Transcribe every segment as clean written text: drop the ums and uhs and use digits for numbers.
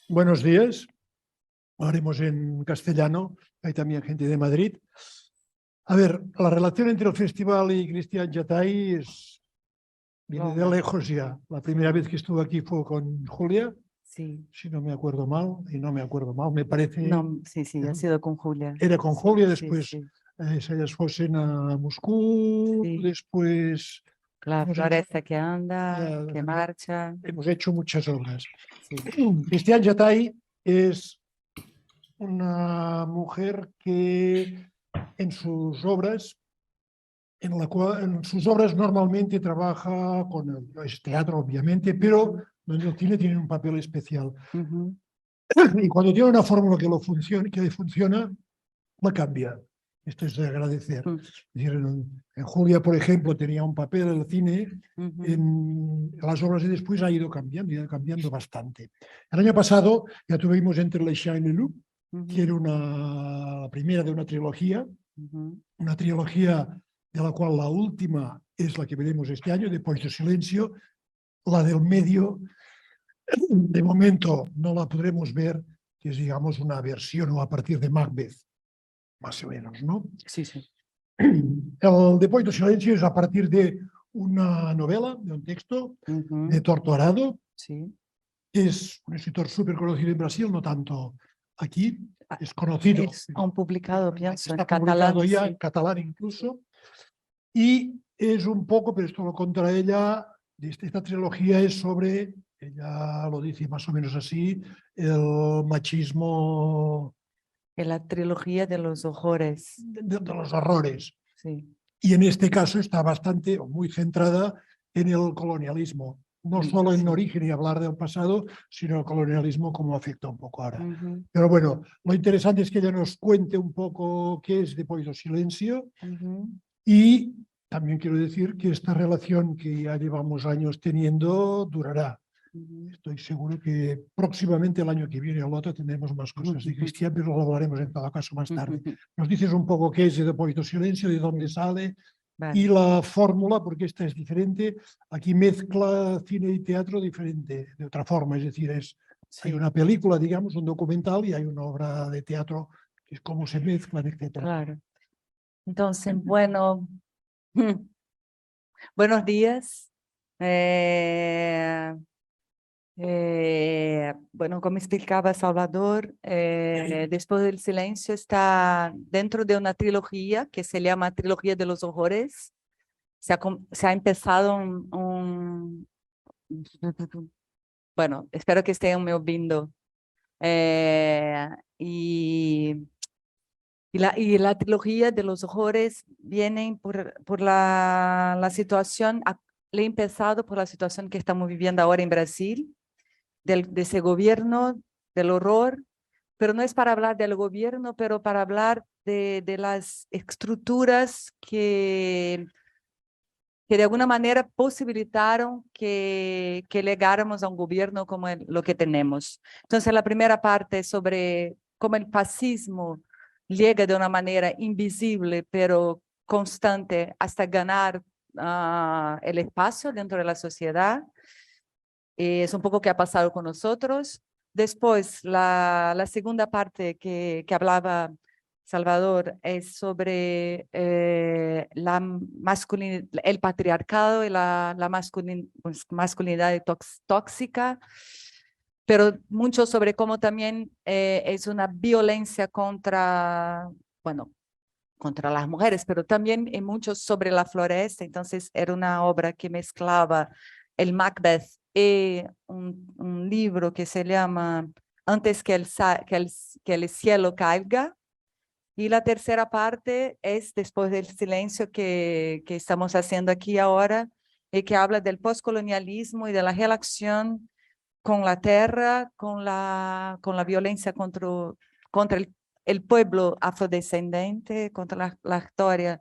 Buenos días. Hablaremos en castellano. Hay también gente de Madrid. A ver, la relación entre el festival y Cristian Yatay viene de Longa. lejos ya. La primera vez que estuve aquí fue con Julia, Sí, si no me acuerdo mal, y no me acuerdo mal, me parece. no, sí, ha sido con Julia. Era con Sí, Julia, sí, después sí. ellas fuesen a Moscú, Sí. después La hemos floresta que anda, hecho, que marcha. hemos hecho muchas obras. Sí. Cristian Yatay es una mujer que en sus obras, en sus obras normalmente trabaja con es teatro, obviamente, pero donde el cine tiene un papel especial. Ujú. Y cuando tiene una fórmula que le funciona, la cambia. Esto es de agradecer. Mm. Es decir, en Julia, por ejemplo, tenía un papel en el cine, Ujú. en las obras de después ha ido cambiando bastante. El año pasado ya tuvimos Entre l'Aixà y le Loup, que era la primera de Ujú. una trilogía de la cual la última es la que veremos este año, Después de Silencio. La del medio, de momento no la podremos ver, que es, digamos, una versión o a partir de Macbeth, más o menos, ¿no? Sí, sí. El Después de Silencio es a partir de una novela, de un texto, Ujú. de Torturado, Sí. que es un escritor súper conocido en Brasil, no tanto aquí, Ah, es conocido. Han publicado, pienso, en Está publicado catalán, ya en sí. catalán incluso, y es un poco, pero esto lo contra ella, esta trilogía es sobre, ella lo dice más o menos así, el machismo En la trilogía de los horrores. de los horrores. Sí. Y en este caso está bastante o muy centrada en el colonialismo, no solo en Sí. origen y hablar del pasado, sino el colonialismo como afecta un poco ahora. Ujú. Pero bueno, lo interesante es que ella nos cuente un poco qué es Después do Silencio Ujú. y también quiero decir que esta relación que ya llevamos años teniendo durará. Ujú. Estoy seguro que próximamente el año que viene o el otro tendremos más cosas de Cristian, pero lo hablaremos en todo caso más tarde. Nos dices un poco qué es Después do Silencio, de dónde sale Vale. y la fórmula, porque esta es diferente. Aquí mezcla cine y teatro diferente, de otra forma, es decir, hay Sí, una película, digamos, un documental y hay una obra de teatro, que es cómo se mezclan, etcétera. claro. Entonces, bueno, buenos días. Bueno, como explicaba Salvador, Después del Silencio está dentro de una trilogía que se llama Trilogía de los Horrores. Se ha empezado bueno, espero que estén me ouvindo. Y la trilogía de los horrores vienen por la situación, le he empezado por la situación que estamos viviendo ahora en Brasil, de ese gobierno, del horror, pero no es para hablar del gobierno, pero para hablar de las estructuras que de alguna manera posibilitaron que llegáramos a un gobierno como lo que tenemos. Entonces, la primera parte es sobre cómo el fascismo llega de una manera invisible, pero constante, hasta ganar el espacio dentro de la sociedad. Es un poco que ha pasado con nosotros. Después, la segunda parte que hablaba Salvador es sobre el patriarcado y la masculinidad tóxica, pero mucho sobre cómo también es una violencia contra, bueno, contra las mujeres, pero también mucho sobre la floresta. Entonces era una obra que mezclaba el Macbeth y un libro que se llama Antes que el cielo caiga. Y la tercera parte es Después del Silencio que estamos haciendo aquí ahora y que habla del postcolonialismo y de la relación con la tierra, con la violencia contra el pueblo afrodescendente, contra la historia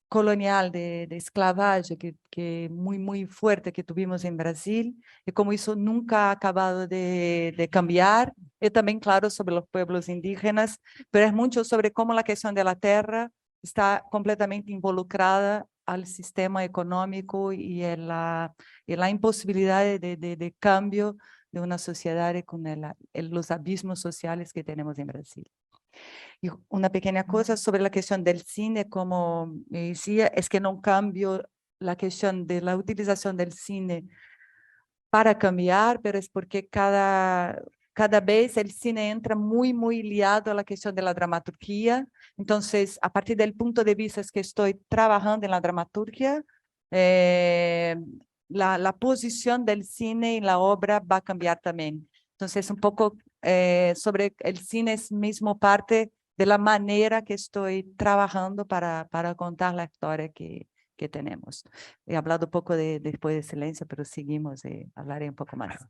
colonial de esclavaje que muy fuerte que tuvimos en Brasil y como eso nunca ha acabado de cambiar. Y también, claro, sobre los pueblos indígenas, pero es mucho sobre cómo la cuestión de la tierra está completamente involucrada al sistema económico y la imposibilidad de cambio de una sociedad con los abismos sociales que tenemos en Brasil. Y una pequeña cosa sobre la cuestión del cine, como me decía, es que no cambio la cuestión de la utilización del cine para cambiar, pero es porque cada vez el cine entra muy liado a la cuestión de la dramaturgia. Entonces, a partir del punto de vista que estoy trabajando en la dramaturgia, la posición del cine en la obra va a cambiar también. Entonces, un poco sobre el cine es mismo parte de la manera que estoy trabajando para contar la historia que tenemos. He hablado un poco después de silencio, pero seguimos, hablaré un poco más.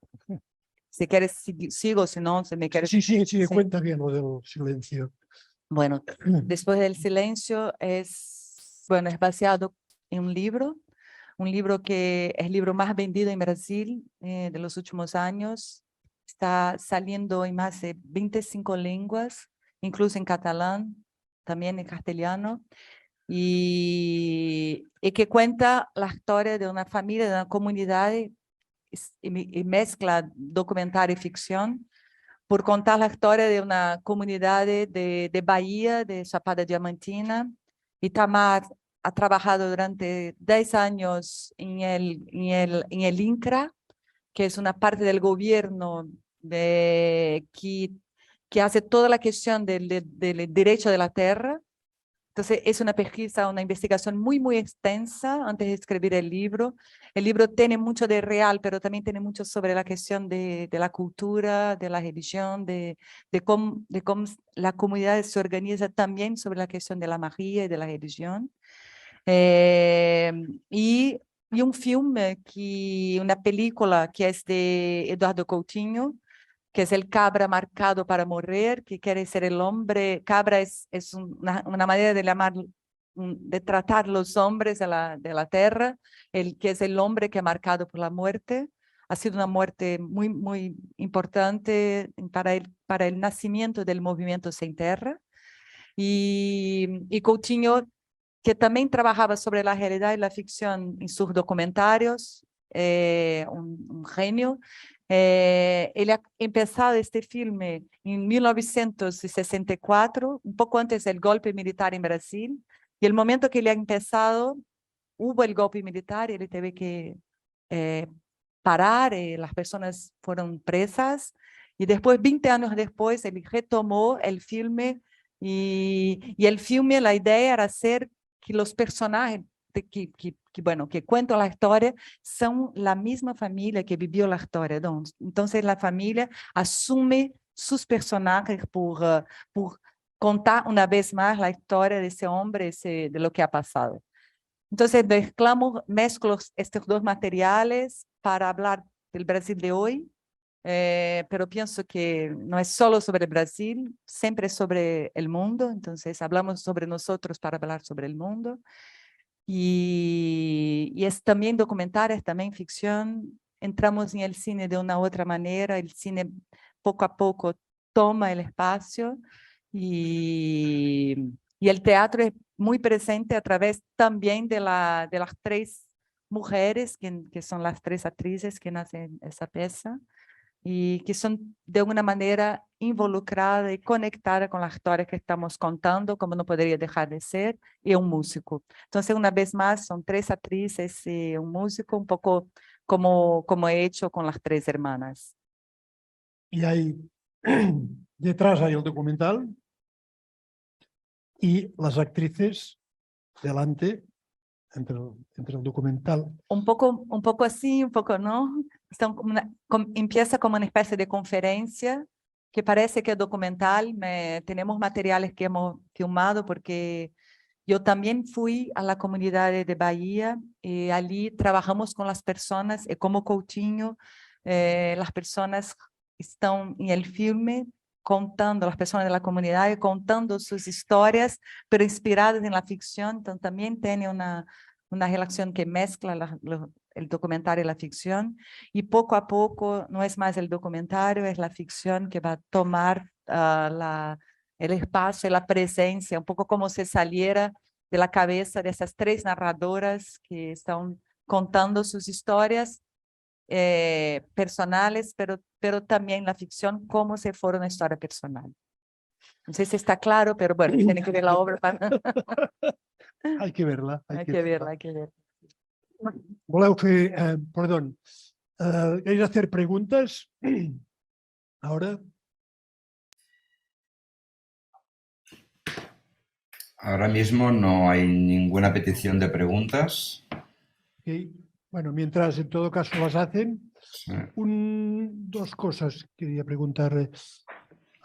Si quieres, sigo, si no, si me quieres... Sí, cuenta bien lo del silencio. Bueno, después del silencio es basado en un libro que es el libro más vendido en Brasil de los últimos años. Está saliendo en más de 25 lenguas, incluso en catalán, también en castellano. Y que cuenta la historia de una familia, de una comunidad y mezcla documental y ficción por contar la historia de una comunidad de Bahía, de Chapada Diamantina. Itamar ha trabajado durante 10 años en el INCRA, que es una parte del gobierno que hace toda la cuestión del derecho de la tierra. Entonces, es una pesquisa, una investigación muy extensa antes de escribir el libro. El libro tiene mucho de real, pero también tiene mucho sobre la cuestión de la cultura, de la religión, de cómo la comunidad se organiza también sobre la cuestión de la magia y de la religión. Y un filme, una película que es de Eduardo Coutinho, que es el cabra marcado para morir, que quiere ser el hombre. Cabra es una manera de llamar, de tratar los hombres de la tierra, que es el hombre que ha marcado por la muerte. Ha sido una muerte muy importante para el nacimiento del movimiento Sem Terra. Y Coutinho, que también trabajaba sobre la realidad y la ficción en sus documentarios, un genio. Ele ha empezado este filme en 1964, un poco antes del golpe militar en Brasil, y el momento que ele ha empezado, hubo el golpe militar y él tuvo que parar, las personas fueron presas, y después, 20 años después, él retomó el filme, y el filme, la idea era hacer que los personajes que cuentan la historia son la misma familia que vivió la historia. Entonces la familia asume sus personajes por contar una vez más la historia de ese hombre, de lo que ha pasado. Entonces mezclo estos dos materiales para hablar del Brasil de hoy, pero pienso que no es solo sobre el Brasil, siempre es sobre el mundo. Entonces hablamos sobre nosotros para hablar sobre el mundo. Y es también documental, es también ficción. Entramos en el cine de una otra manera, el cine poco a poco toma el espacio, y el teatro es muy presente a través también de las 3 mujeres, que son las 3 actrices que nacen esa pieza, y que son de alguna manera involucradas y conectadas con la historia que estamos contando, como no podría dejar de ser, y un músico. Entonces, una vez más, son 3 actrices y un músico, un poco como he hecho con las 3 hermanas. Y detrás hay el documental y las actrices delante, entre el documental. Un poco así, un poco no. Empieza como una especie de conferencia que parece que es documental. Tenemos materiales que hemos filmado porque yo también fui a la comunidad de Bahía y allí trabajamos con las personas, como Coutinho, las personas están en el filme contando, las personas de la comunidad contando sus historias, pero inspiradas en la ficción. Entonces también tiene una relación que mezcla el documentario y la ficción, y poco a poco no es más el documentario, es la ficción que va a tomar el espacio, la presencia, un poco como si saliera de la cabeza de esas 3 narradoras que están contando sus historias, personales, pero también la ficción como si fuera una historia personal. No sé si está claro, pero bueno, tiene que ver la obra para... Hay que verla. Hay que verla, hay que verla. Voleu fer, perdón, ¿queréis hacer preguntas ahora? Ahora mismo no hay ninguna petición de preguntas. Ok. Bueno, mientras en todo caso las hacen, Sí. dos cosas quería preguntarle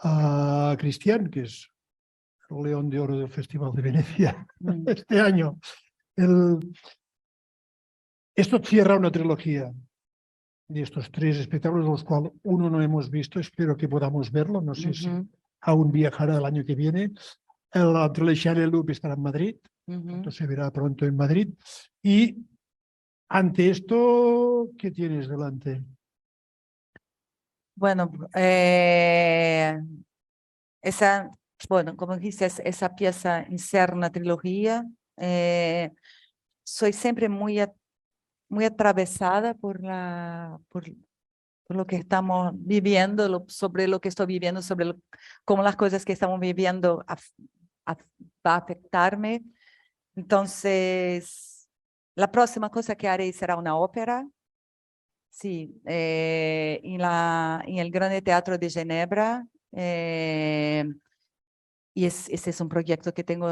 a Cristian, que es el León de Oro del Festival de Venecia este año. Esto cierra una trilogía de estos 3 espectáculos, los cuales uno no hemos visto, espero que podamos verlo, no sé si aún viajará el año que viene. La trilogía de Loop estará en Madrid, entonces se verá pronto en Madrid. Y ante esto, ¿qué tienes delante? Bueno, bueno, como dices, esa pieza inserta una trilogía. Soy siempre muy atravesada por lo que estamos viviendo, sobre lo que estoy viviendo, sobre cómo las cosas que estamos viviendo va a afectarme. Entonces, la próxima cosa que haré será una ópera. Sí, en el Grande Teatro de Ginebra. Y ese es un proyecto que tengo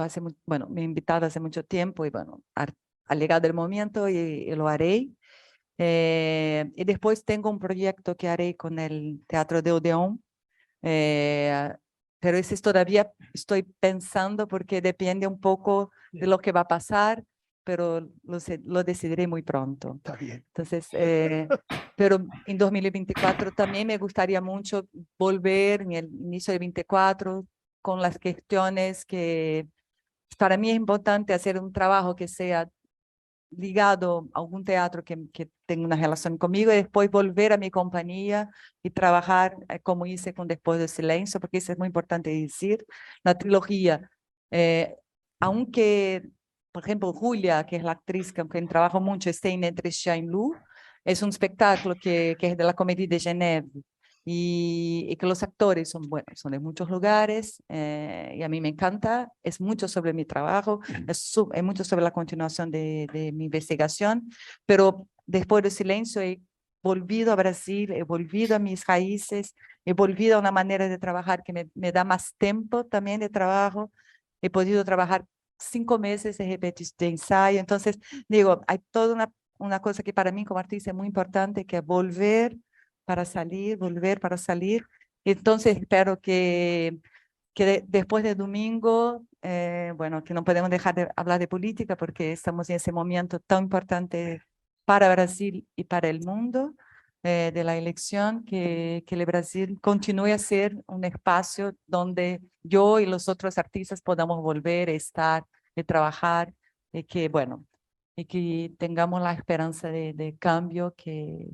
bueno, me he invitado hace mucho tiempo y bueno, ha llegado el momento y lo haré. Y después tengo un proyecto que haré con el Teatro de Odeón, pero ese todavía estoy pensando porque depende un poco de lo que va a pasar, pero lo decidiré muy pronto. Está bien. Entonces, pero en 2024 también me gustaría mucho volver en el inicio de 24 con las cuestiones que para mí es importante hacer un trabajo que sea ligado a algún teatro que tenga una relación conmigo y después volver a mi compañía y trabajar como hice con Después del Silencio, porque eso es muy importante decir. La trilogía, aunque, por ejemplo, Julia, que es la actriz con quien trabajo mucho, esté en Entre Chien Loup, es un espectáculo que es de la Comédie de Genève y que los actores son, bueno, son de muchos lugares y a mí me encanta, es mucho sobre mi trabajo, es mucho sobre la continuación de mi investigación, pero Después del Silencio he volvido a Brasil, he volvido a mis raíces, he volvido a una manera de trabajar que me da más tiempo también de trabajo, he podido trabajar 5 meses de ensayo, entonces digo, hay toda una cosa que para mí como artista es muy importante, que es volver para salir. Entonces espero que después de domingo, bueno, que no podemos dejar de hablar de política porque estamos en ese momento tan importante para Brasil y para el mundo de la elección, que el Brasil continúe a ser un espacio donde yo y los otros artistas podamos volver a estar, a trabajar, y que, bueno, y que tengamos la esperanza de cambio que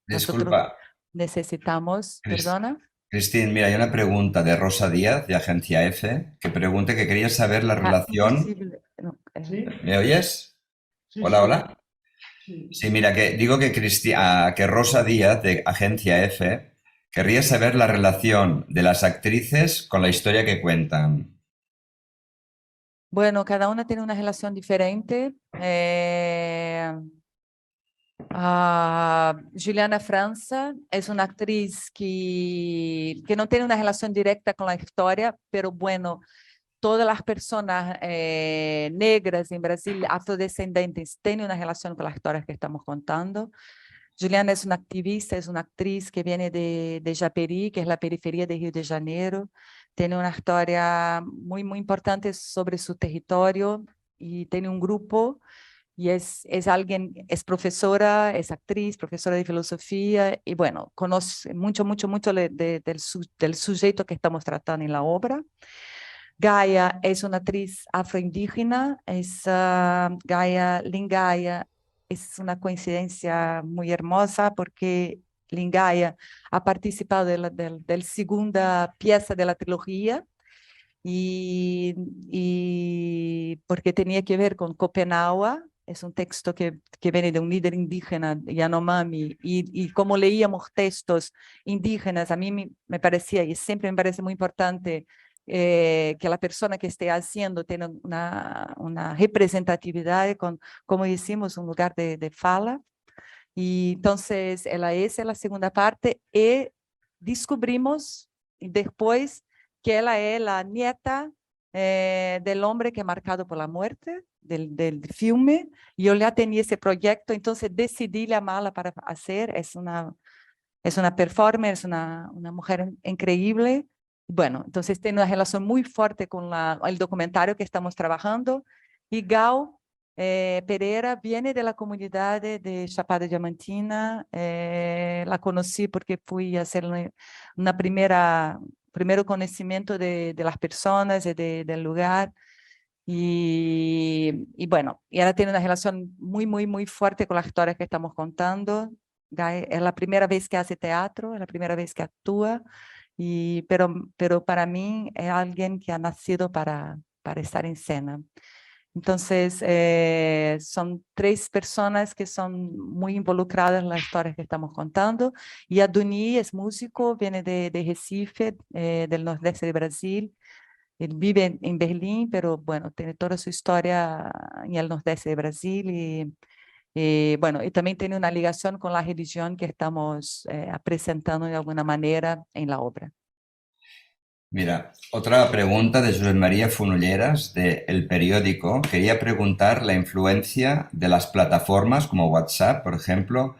nosotros Disculpa, necesitamos. ¿Perdona? Cristín, mira, hay una pregunta de Rosa Díaz, de Agencia F, que pregunta que quería saber la relación. Imposible. No, ¿Sí? ¿Me oyes? Sí, Hola, sí. hola. Sí. Sí, mira, que digo que Rosa Díaz, de Agencia F, querría saber la relación de las actrices con la historia que cuentan. Bueno, cada una tiene una relación diferente. Juliana França es una actriz que no tiene una relación directa con la historia, pero bueno, todas las personas negras en Brasil, afrodescendentes, tienen una relación con las historias que estamos contando. Juliana es una activista, es una actriz que viene de Japeri, que es la periferia de Rio de Janeiro. Tiene una historia muy importante sobre su territorio y tiene un grupo y es alguien, es profesora, es actriz, profesora de filosofía y bueno, conoce mucho del sujeto que estamos tratando en la obra. Gaia es una actriz afroindígena, Gaia Lingaya, es una coincidencia muy hermosa porque Lingaya ha participado del segunda pieza de la trilogía y porque tenía que ver con Copenhague, es un texto que viene de un líder indígena, Yanomami, y como leíamos textos indígenas, a mí me parecía, y siempre me parece muy importante, que la persona que esté haciendo tenga una representatividad con, como decimos, un lugar de fala. Y entonces, esa es la segunda parte, y descubrimos después que ella es la nieta del hombre que marcado por la muerte, del filme. Yo ya tenía ese proyecto, entonces decidí llamarla para hacer. Es una performer, es una mujer increíble. Bueno, entonces tiene una relación muy fuerte con el documentario que estamos trabajando. Y Gal Pereira viene de la comunidad de Chapada Diamantina. La conocí porque fui a hacer primero conocimiento de las personas y del lugar. Y bueno, y ella tiene una relación muy, muy, muy fuerte con las historias que estamos contando. Es la primera vez que hace teatro, es la primera vez que actúa, pero para mí es alguien que ha nacido para estar en escena. Entonces, son 3 personas que son muy involucradas en las historias que estamos contando. Y Aduni es músico, viene de Recife, del nordeste de Brasil. Él vive en Berlín, pero bueno, tiene toda su historia en el nordeste de Brasil bueno, y también tiene una ligación con la religión que estamos presentando de alguna manera en la obra. Mira, otra pregunta de José María Funulleras, de El Periódico. Quería preguntar la influencia de las plataformas como WhatsApp, por ejemplo,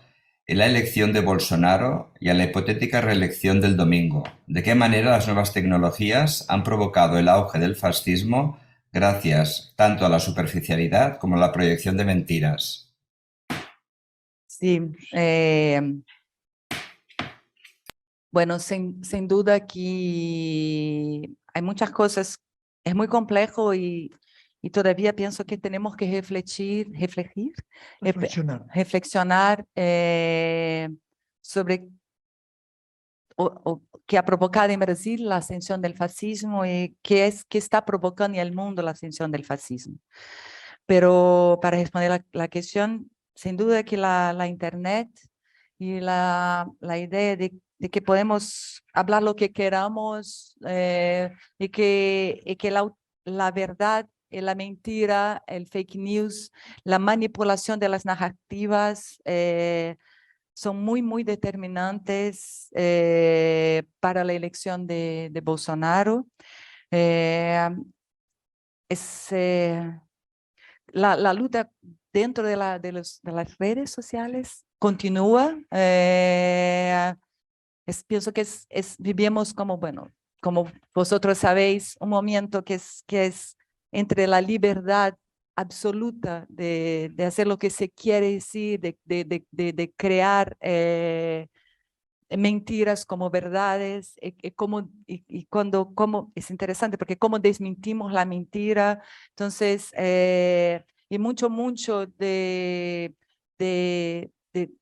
en la elección de Bolsonaro y a la hipotética reelección del domingo. ¿De qué manera las nuevas tecnologías han provocado el auge del fascismo gracias tanto a la superficialidad como a la proyección de mentiras? Sí, bueno, sin duda que hay muchas cosas, es muy complejo y todavía pienso que tenemos que reflexionar sobre que ha provocado en Brasil la ascensión del fascismo y qué está provocando en el mundo la ascensión del fascismo. Pero para responder la cuestión, sin duda que la Internet y la idea de que podemos hablar lo que queramos y que la verdad y la mentira, el fake news, la manipulación de las narrativas son muy, muy determinantes para la elección de Bolsonaro. La lucha dentro de las redes sociales continúa. Pienso que vivimos como, bueno, como vosotros sabéis, un momento que es entre la libertad absoluta de hacer lo que se quiere decir, de crear mentiras como verdades, y como es interesante porque cómo desmentimos la mentira. Entonces, y mucho de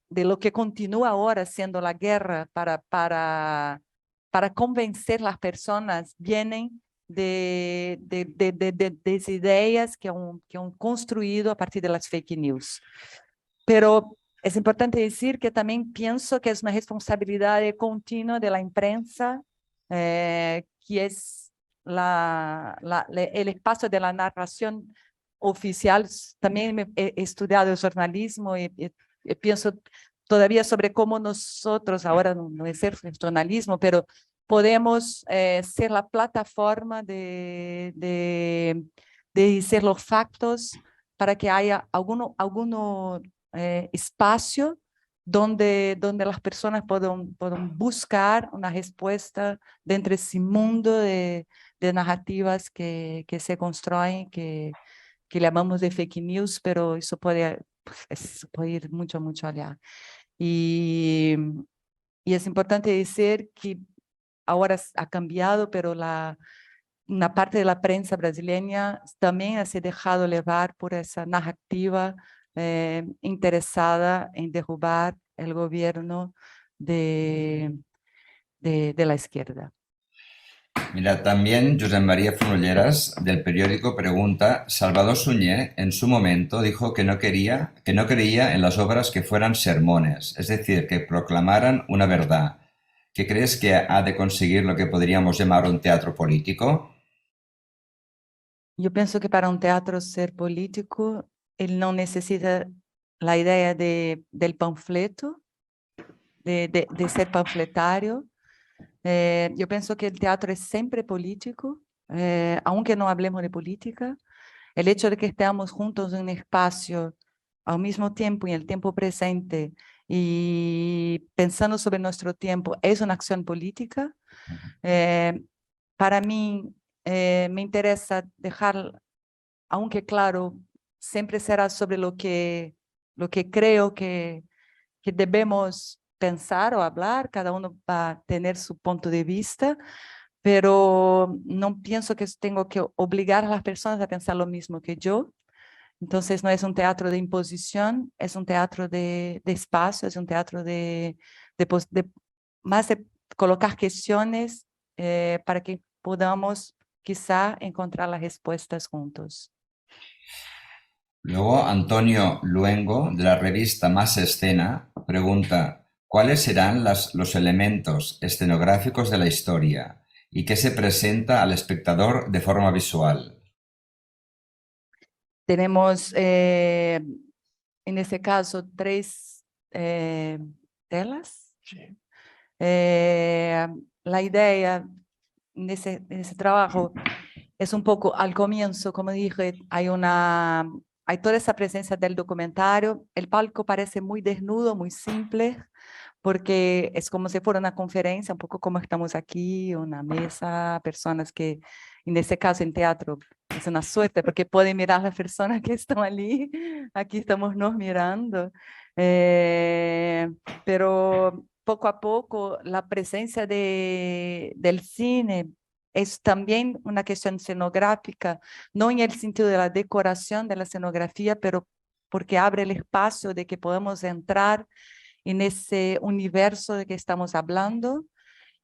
lo que continúa ahora siendo la guerra para convencer las personas vienen de ideas que han construido a partir de las fake news. Pero es importante decir que también pienso que es una responsabilidad continua de la imprensa, que es el espacio de la narración oficial. También he estudiado jornalismo y pienso todavía sobre cómo nosotros, ahora no es el jornalismo, pero podemos ser la plataforma de decir los factos para que haya alguno espacio donde las personas puedan buscar una respuesta dentro de ese mundo de narrativas que se construyen, que llamamos de fake news, pero eso puede ir mucho, mucho allá. Y es importante decir que ahora ha cambiado, pero una parte de la prensa brasileña también se ha dejado llevar por esa narrativa interesada en derrubar el gobierno de la izquierda. Mira, también Josep María Fonolleras, del periódico, pregunta, Salvador Suñé en su momento dijo que no creía en las obras que fueran sermones, es decir, que proclamaran una verdad. ¿Qué crees que ha de conseguir lo que podríamos llamar un teatro político? Yo pienso que para un teatro ser político, él no necesita la idea del panfleto, de ser panfletario. Yo pienso que el teatro es siempre político, aunque no hablemos de política. El hecho de que estemos juntos en un espacio al mismo tiempo y en el tiempo presente y pensando sobre nuestro tiempo es una acción política. Para mí me interesa dejar, aunque claro, siempre será sobre lo que creo que debemos pensar o hablar, cada uno va a tener su punto de vista, pero no pienso que tengo que obligar a las personas a pensar lo mismo que yo. Entonces no es un teatro de imposición, es un teatro de espacio, es un teatro más de colocar cuestiones para que podamos quizá encontrar las respuestas juntos. Luego, Antonio Luengo, de la revista Más Escena, pregunta, ¿cuáles serán los elementos escenográficos de la historia y qué se presenta al espectador de forma visual? Tenemos en este caso 3 telas. Sí. La idea en ese trabajo es un poco al comienzo, como dije, hay toda esa presencia del documentario. El palco parece muy desnudo, muy simple, porque es como si fuera una conferencia, un poco como estamos aquí, una mesa, personas que, en este caso en teatro, es una suerte porque pueden mirar a las personas que están allí, aquí estamos nos mirando, pero poco a poco la presencia del cine es también una cuestión escenográfica, no en el sentido de la decoración de la escenografía, pero porque abre el espacio de que podamos entrar en ese universo de que estamos hablando.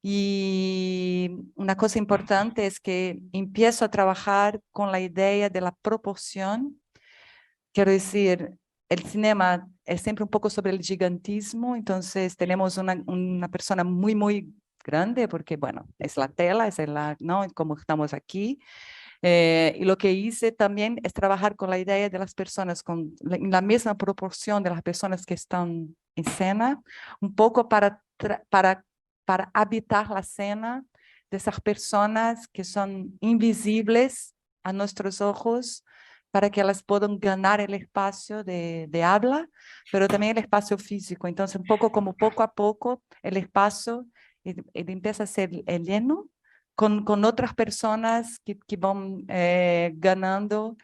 Y una cosa importante es que empiezo a trabajar con la idea de la proporción. Quiero decir, el cinema es siempre un poco sobre el gigantismo, entonces tenemos una persona muy, muy grande, porque bueno, es la tela, ¿no? Como estamos aquí. Y lo que hice también es trabajar con la idea de las personas, en la misma proporción de las personas que están en escena, un poco para habitar la escena de esas personas que son invisibles a nuestros ojos, para que elas puedan ganar el espacio de habla, pero también el espacio físico. Entonces, un poco como poco a poco el espacio él empieza a ser lleno con otras personas que van ganando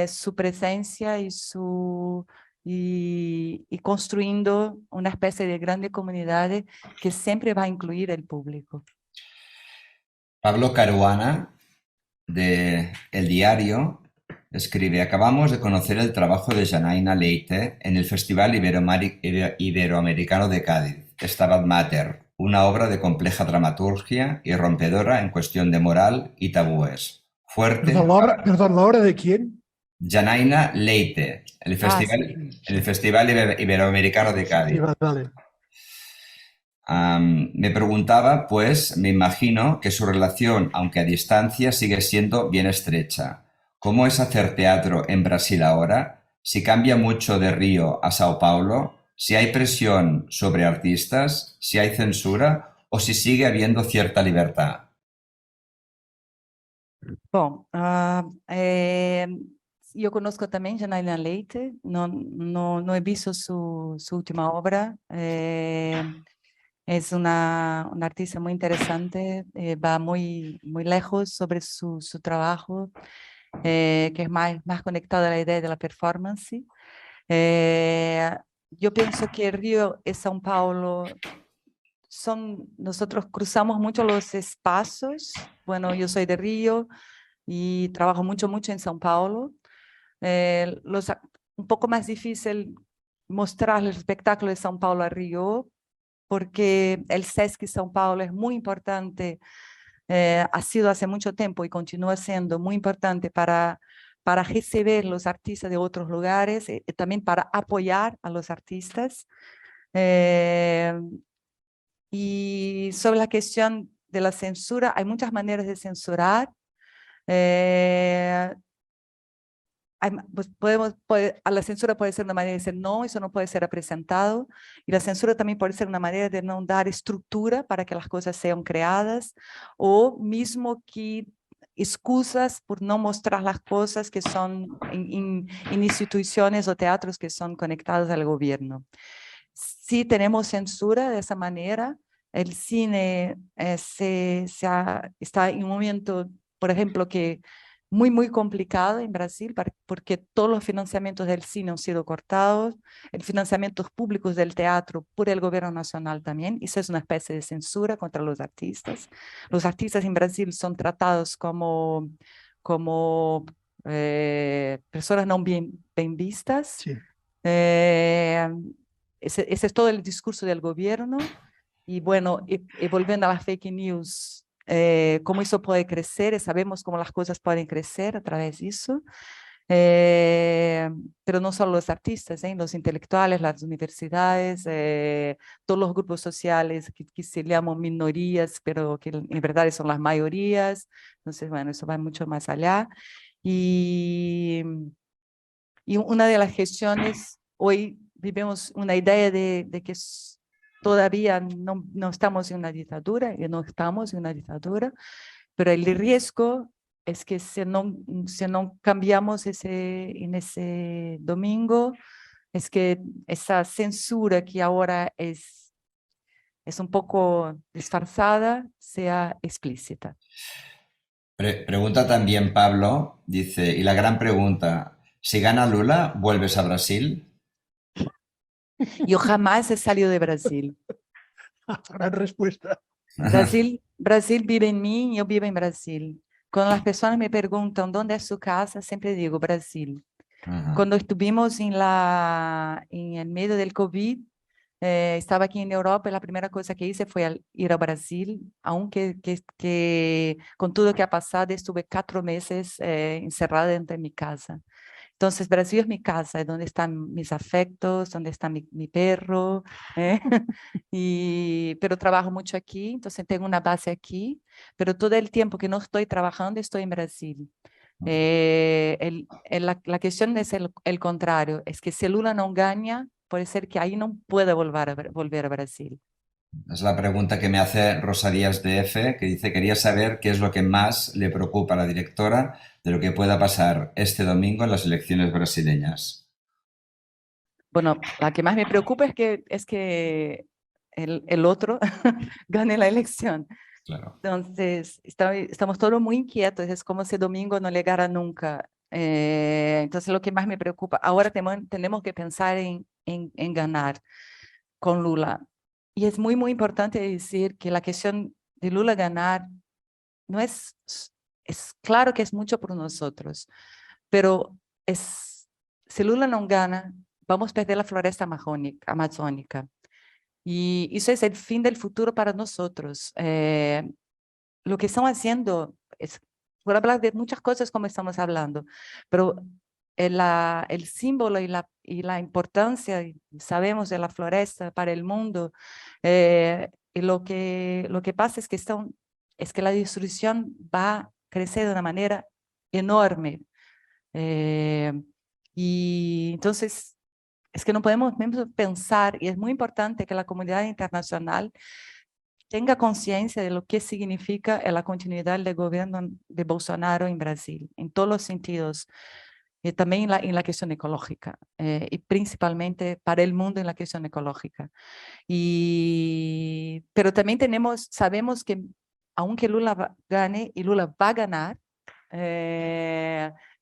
su presencia y construyendo una especie de grande comunidad que siempre va a incluir el público. Pablo Caruana, de El Diario, escribe, acabamos de conocer el trabajo de Janaina Leite en el Festival Iberoamericano de Cádiz, Stabat Mater, una obra de compleja dramaturgia y rompedora en cuestión de moral y tabúes. Fuerte. Perdón, ¿la obra de quién? Janaina Leite, en el Festival Iberoamericano de Cádiz. Sí, vale. Me preguntaba, pues, me imagino que su relación, aunque a distancia, sigue siendo bien estrecha. ¿Cómo es hacer teatro en Brasil ahora? Si cambia mucho de Río a Sao Paulo, si hay presión sobre artistas, si hay censura o si sigue habiendo cierta libertad. Bom, yo conozco también Janaina Leite, no he visto su última obra. Es una artista muy interesante, va muy lejos sobre su trabajo, que es más conectado a la idea de la performance. Yo pienso que Río y São Paulo nosotros cruzamos mucho los espacios. Bueno, yo soy de Río y trabajo mucho en São Paulo. Un poco más difícil mostrar el espectáculo de São Paulo a Río, porque el Sesc São Paulo es muy importante ha sido hace mucho tiempo y continúa siendo muy importante para recibir los artistas de otros lugares y también para apoyar a los artistas. Y sobre la cuestión de la censura, hay muchas maneras de censurar. Pues a la censura puede ser una manera de decir no, eso no puede ser presentado. Y la censura también puede ser una manera de no dar estructura para que las cosas sean creadas, o mismo que excusas por no mostrar las cosas que son en instituciones o teatros que son conectados al gobierno. Sí tenemos censura de esa manera. El cine está en un momento, por ejemplo, que muy complicado en Brasil, porque todos los financiamientos del cine han sido cortados, el financiamientos públicos del teatro por el gobierno nacional también. Eso es una especie de censura contra los artistas. Los artistas en Brasil son tratados como personas no bien vistas. Sí. Ese es todo el discurso del gobierno. Y bueno, y volviendo a las fake news, cómo eso puede crecer, sabemos cómo las cosas pueden crecer a través de eso. Pero no solo los artistas, los intelectuales, las universidades, todos los grupos sociales que se llaman minorías, pero que en verdad son las mayorías. Entonces, bueno, eso va mucho más allá. Y una de las gestiones, hoy vivimos una idea de que todavía no estamos en una dictadura, y no estamos en una dictadura, pero el riesgo es que si no cambiamos en ese domingo, es que esa censura que ahora es un poco disfrazada, sea explícita. Pregunta también Pablo, dice, y la gran pregunta, si gana Lula, ¿vuelves a Brasil? Yo jamás he salido de Brasil. Gran respuesta. Brasil vive en mí y yo vivo en Brasil. Cuando las personas me preguntan dónde es su casa, siempre digo Brasil. Ajá. Cuando estuvimos en el medio del COVID, estaba aquí en Europa y la primera cosa que hice fue ir a Brasil, aunque con todo lo que ha pasado estuve 4 meses encerrada dentro de mi casa. Entonces, Brasil es mi casa, es donde están mis afectos, donde está mi perro, ¿eh? Pero trabajo mucho aquí, entonces tengo una base aquí, pero todo el tiempo que no estoy trabajando estoy en Brasil. La cuestión es el contrario, es que si Lula no gana, puede ser que ahí no pueda volver a Brasil. Es la pregunta que me hace Rosa Díaz de F, que dice, quería saber qué es lo que más le preocupa a la directora de lo que pueda pasar este domingo en las elecciones brasileñas. Bueno, la que más me preocupa es que el otro gane la elección. Claro. Entonces, estamos todos muy inquietos, es como si domingo no llegara nunca. Entonces, lo que más me preocupa, ahora tenemos que pensar en ganar con Lula. Y es muy importante decir que la cuestión de Lula ganar no es claro que es mucho por nosotros, pero si Lula no gana, vamos a perder la floresta amazónica. Y eso es el fin del futuro para nosotros. Lo que están haciendo es, por hablar de muchas cosas como estamos hablando, pero el símbolo y la importancia, sabemos, de la floresta para el mundo, y lo que pasa es que la destrucción va a crecer de una manera enorme. Y entonces es que no podemos pensar, y es muy importante que la comunidad internacional tenga conciencia de lo que significa la continuidad del gobierno de Bolsonaro en Brasil, en todos los sentidos, y también en la cuestión ecológica, y principalmente para el mundo en la cuestión ecológica. Pero también sabemos que aunque Lula gane, y Lula va a ganar,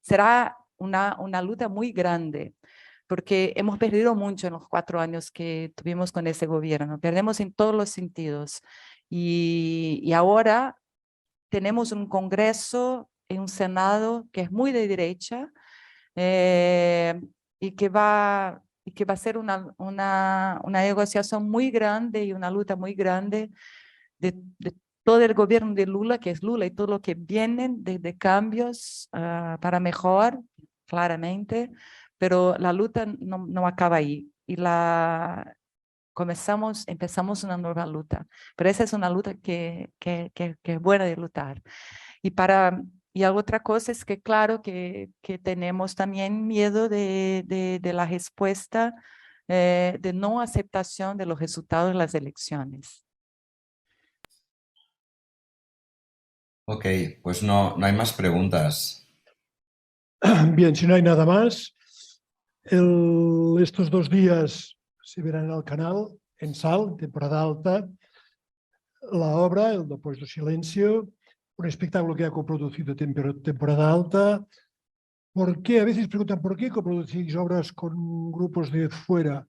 será una lucha muy grande, porque hemos perdido mucho en los 4 años que tuvimos con ese gobierno, perdemos en todos los sentidos. Y ahora tenemos un Congreso y un Senado que es muy de derecha, y que va a ser una negociación muy grande y una lucha muy grande de todo el gobierno de Lula, que es Lula, y todo lo que vienen de cambios para mejor, claramente, pero la lucha no acaba ahí. Y empezamos una nueva lucha, pero esa es una lucha que es buena de luchar. Y otra cosa es que claro que tenemos también miedo de la respuesta de no aceptación de los resultados de las elecciones. Ok, pues no hay más preguntas. Bien, si no hay nada más, estos 2 días se verán en el canal, en SAL, temporada alta, la obra, El Depuesto Silencio, un espectáculo que ha coproducido temporada alta. ¿Por qué? A veces preguntan, ¿por qué coproducís obras con grupos de fuera?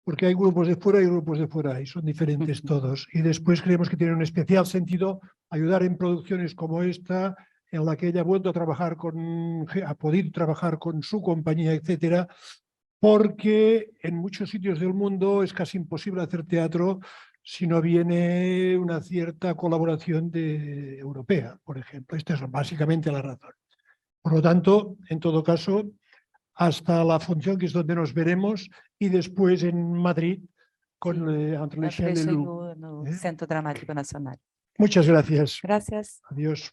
Porque hay grupos de fuera y grupos de fuera, y son diferentes todos. Y después creemos que tiene un especial sentido ayudar en producciones como esta, en la que ella ha vuelto a trabajar ha podido trabajar con su compañía, etcétera, porque en muchos sitios del mundo es casi imposible hacer teatro si no viene una cierta colaboración europea, por ejemplo. Esta es básicamente la razón. Por lo tanto, en todo caso, hasta la función, que es donde nos veremos, y después en Madrid con Entre Entre Lechelle y Lou. el Centro Dramático Nacional. Muchas gracias. Gracias. Adiós.